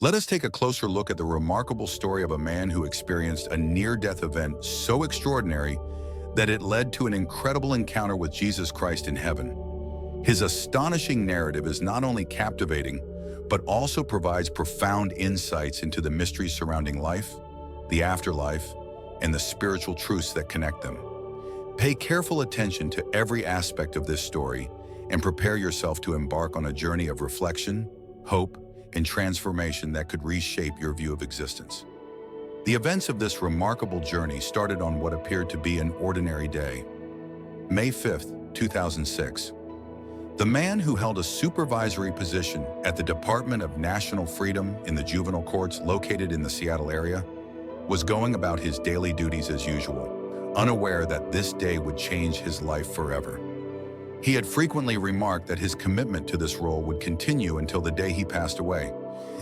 Let us take a closer look at the remarkable story of a man who experienced a near-death event so extraordinary that it led to an incredible encounter with Jesus Christ in heaven. His astonishing narrative is not only captivating, but also provides profound insights into the mysteries surrounding life, the afterlife, and the spiritual truths that connect them. Pay careful attention to every aspect of this story and prepare yourself to embark on a journey of reflection, hope, and transformation that could reshape your view of existence. The events of this remarkable journey started on what appeared to be an ordinary day. May 5th, 2006. The man who held a supervisory position at the Department of National Freedom in the juvenile courts located in the Seattle area was going about his daily duties as usual, unaware that this day would change his life forever. He had frequently remarked that his commitment to this role would continue until the day he passed away,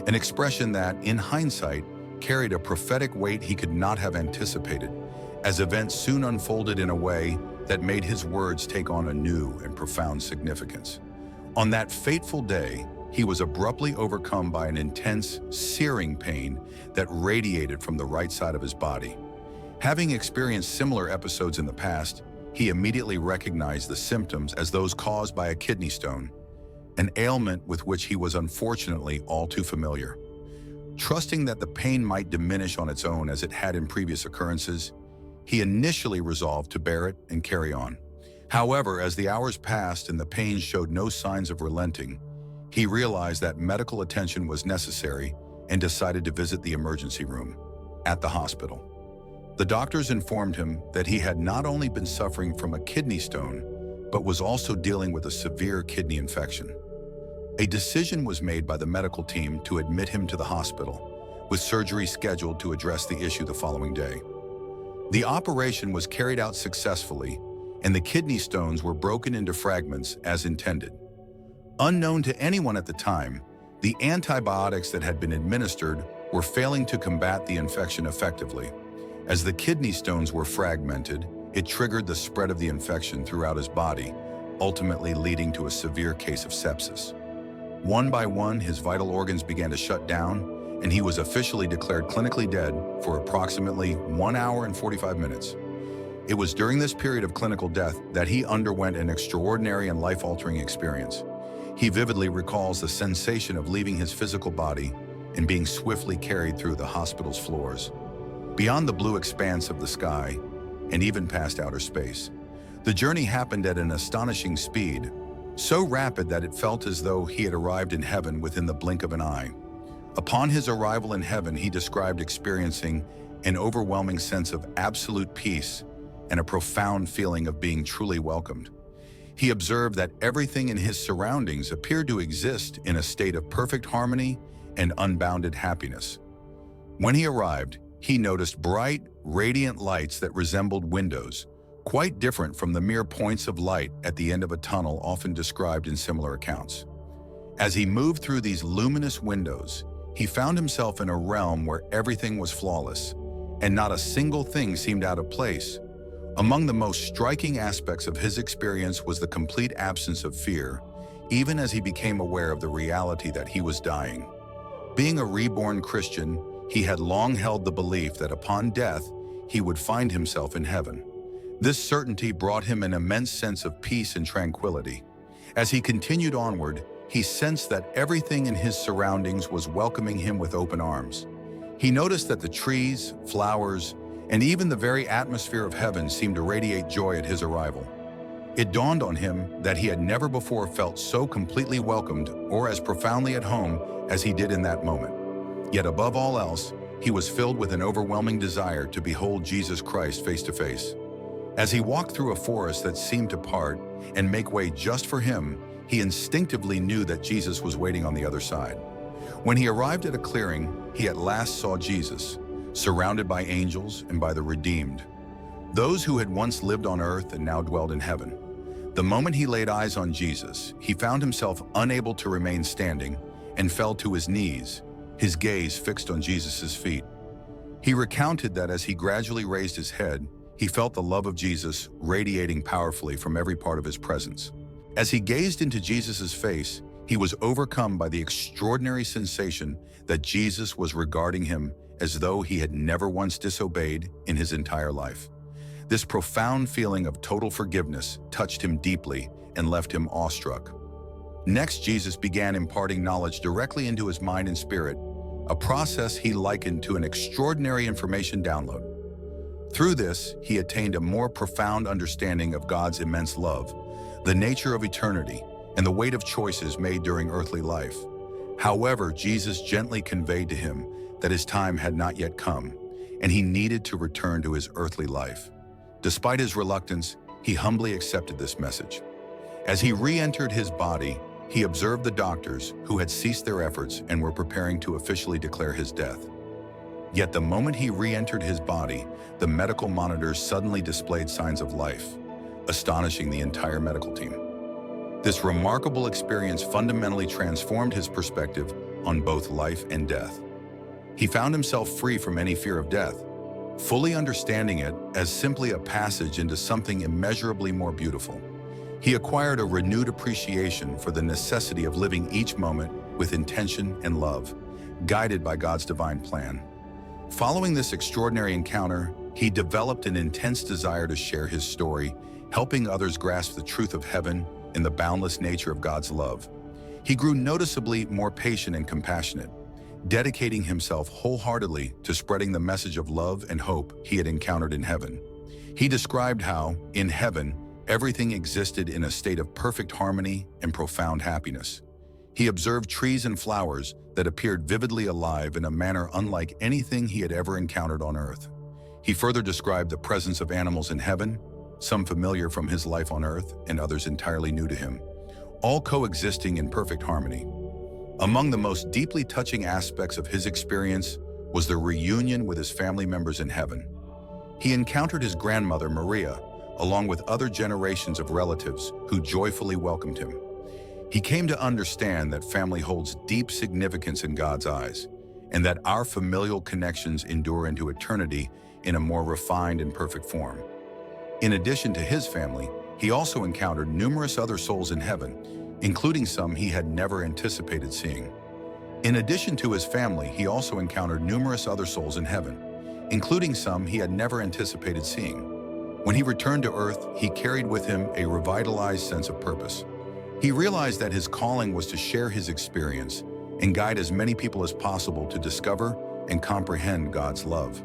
an expression that, in hindsight, carried a prophetic weight he could not have anticipated, as events soon unfolded in a way that made his words take on a new and profound significance. On that fateful day, he was abruptly overcome by an intense, searing pain that radiated from the right side of his body. Having experienced similar episodes in the past, he immediately recognized the symptoms as those caused by a kidney stone, an ailment with which he was unfortunately all too familiar. Trusting that the pain might diminish on its own as it had in previous occurrences, he initially resolved to bear it and carry on. However, as the hours passed and the pain showed no signs of relenting, he realized that medical attention was necessary and decided to visit the emergency room at the hospital. The doctors informed him that he had not only been suffering from a kidney stone, but was also dealing with a severe kidney infection. A decision was made by the medical team to admit him to the hospital, with surgery scheduled to address the issue the following day. The operation was carried out successfully, and the kidney stones were broken into fragments as intended. Unknown to anyone at the time, the antibiotics that had been administered were failing to combat the infection effectively. As the kidney stones were fragmented, it triggered the spread of the infection throughout his body, ultimately leading to a severe case of sepsis. One by one, his vital organs began to shut down, and he was officially declared clinically dead for approximately 1 hour and 45 minutes. It was during this period of clinical death that he underwent an extraordinary and life-altering experience. He vividly recalls the sensation of leaving his physical body and being swiftly carried through the hospital's floors, beyond the blue expanse of the sky, and even past outer space. The journey happened at an astonishing speed, so rapid that it felt as though he had arrived in heaven within the blink of an eye. Upon his arrival in heaven, he described experiencing an overwhelming sense of absolute peace and a profound feeling of being truly welcomed. He observed that everything in his surroundings appeared to exist in a state of perfect harmony and unbounded happiness. When he arrived, he noticed bright, radiant lights that resembled windows, quite different from the mere points of light at the end of a tunnel often described in similar accounts. As he moved through these luminous windows, he found himself in a realm where everything was flawless, and not a single thing seemed out of place. Among the most striking aspects of his experience was the complete absence of fear, even as he became aware of the reality that he was dying. Being a reborn Christian, he had long held the belief that upon death, he would find himself in heaven. This certainty brought him an immense sense of peace and tranquility. As he continued onward, he sensed that everything in his surroundings was welcoming him with open arms. He noticed that the trees, flowers, and even the very atmosphere of heaven seemed to radiate joy at his arrival. It dawned on him that he had never before felt so completely welcomed or as profoundly at home as he did in that moment. Yet above all else, he was filled with an overwhelming desire to behold Jesus Christ face to face. As he walked through a forest that seemed to part and make way just for him, he instinctively knew that Jesus was waiting on the other side. When he arrived at a clearing, he at last saw Jesus, surrounded by angels and by the redeemed, those who had once lived on earth and now dwelled in heaven. The moment he laid eyes on Jesus, he found himself unable to remain standing and fell to his knees, his gaze fixed on Jesus' feet. He recounted that as he gradually raised his head, he felt the love of Jesus radiating powerfully from every part of his presence. As he gazed into Jesus' face, He was overcome by the extraordinary sensation that Jesus was regarding him as though he had never once disobeyed in his entire life. This profound feeling of total forgiveness touched him deeply and left him awestruck. Next, Jesus began imparting knowledge directly into his mind and spirit, a process he likened to an extraordinary information download. Through this, he attained a more profound understanding of God's immense love, the nature of eternity, and the weight of choices made during earthly life. However, Jesus gently conveyed to him that his time had not yet come, and he needed to return to his earthly life. Despite his reluctance, he humbly accepted this message. As he re-entered his body, he observed the doctors who had ceased their efforts and were preparing to officially declare his death. Yet the moment he re-entered his body, the medical monitors suddenly displayed signs of life, astonishing the entire medical team. This remarkable experience fundamentally transformed his perspective on both life and death. He found himself free from any fear of death, fully understanding it as simply a passage into something immeasurably more beautiful. He acquired a renewed appreciation for the necessity of living each moment with intention and love, guided by God's divine plan. Following this extraordinary encounter, he developed an intense desire to share his story, helping others grasp the truth of heaven and the boundless nature of God's love. He grew noticeably more patient and compassionate, dedicating himself wholeheartedly to spreading the message of love and hope he had encountered in heaven. He described how, in heaven, everything existed in a state of perfect harmony and profound happiness. He observed trees and flowers that appeared vividly alive in a manner unlike anything he had ever encountered on earth. He further described the presence of animals in heaven, some familiar from his life on earth and others entirely new to him, all coexisting in perfect harmony. Among the most deeply touching aspects of his experience was the reunion with his family members in heaven. He encountered his grandmother, Maria, along with other generations of relatives who joyfully welcomed him. He came to understand that family holds deep significance in God's eyes, and that our familial connections endure into eternity in a more refined and perfect form. In addition to his family, he also encountered numerous other souls in heaven, including some he had never anticipated seeing. In addition to his family, he also encountered numerous other souls in heaven, including some he had never anticipated seeing. When he returned to earth, he carried with him a revitalized sense of purpose. He realized that his calling was to share his experience and guide as many people as possible to discover and comprehend God's love.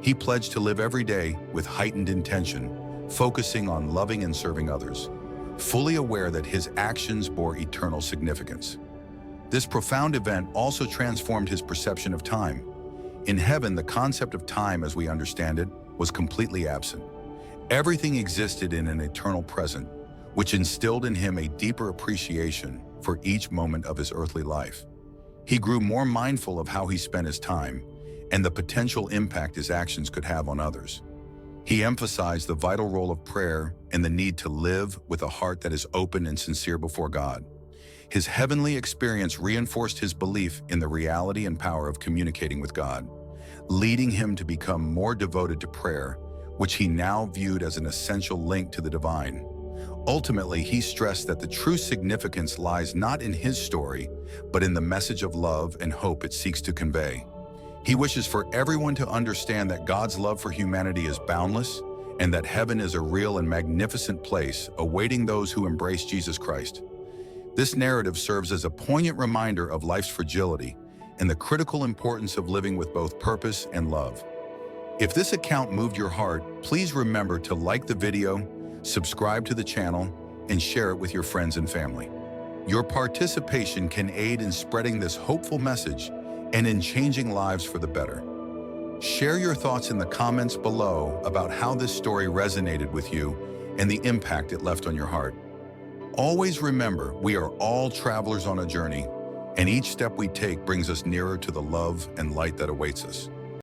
He pledged to live every day with heightened intention, focusing on loving and serving others, fully aware that his actions bore eternal significance. This profound event also transformed his perception of time. In heaven, the concept of time as we understand it was completely absent. Everything existed in an eternal present, which instilled in him a deeper appreciation for each moment of his earthly life. He grew more mindful of how he spent his time and the potential impact his actions could have on others. He emphasized the vital role of prayer and the need to live with a heart that is open and sincere before God. His heavenly experience reinforced his belief in the reality and power of communicating with God, leading him to become more devoted to prayer, which he now viewed as an essential link to the divine. Ultimately, he stressed that the true significance lies not in his story, but in the message of love and hope it seeks to convey. He wishes for everyone to understand that God's love for humanity is boundless and that heaven is a real and magnificent place awaiting those who embrace Jesus Christ. This narrative serves as a poignant reminder of life's fragility and the critical importance of living with both purpose and love. If this account moved your heart, please remember to like the video, subscribe to the channel, and share it with your friends and family. Your participation can aid in spreading this hopeful message and in changing lives for the better. Share your thoughts in the comments below about how this story resonated with you and the impact it left on your heart. Always remember, we are all travelers on a journey, and each step we take brings us nearer to the love and light that awaits us.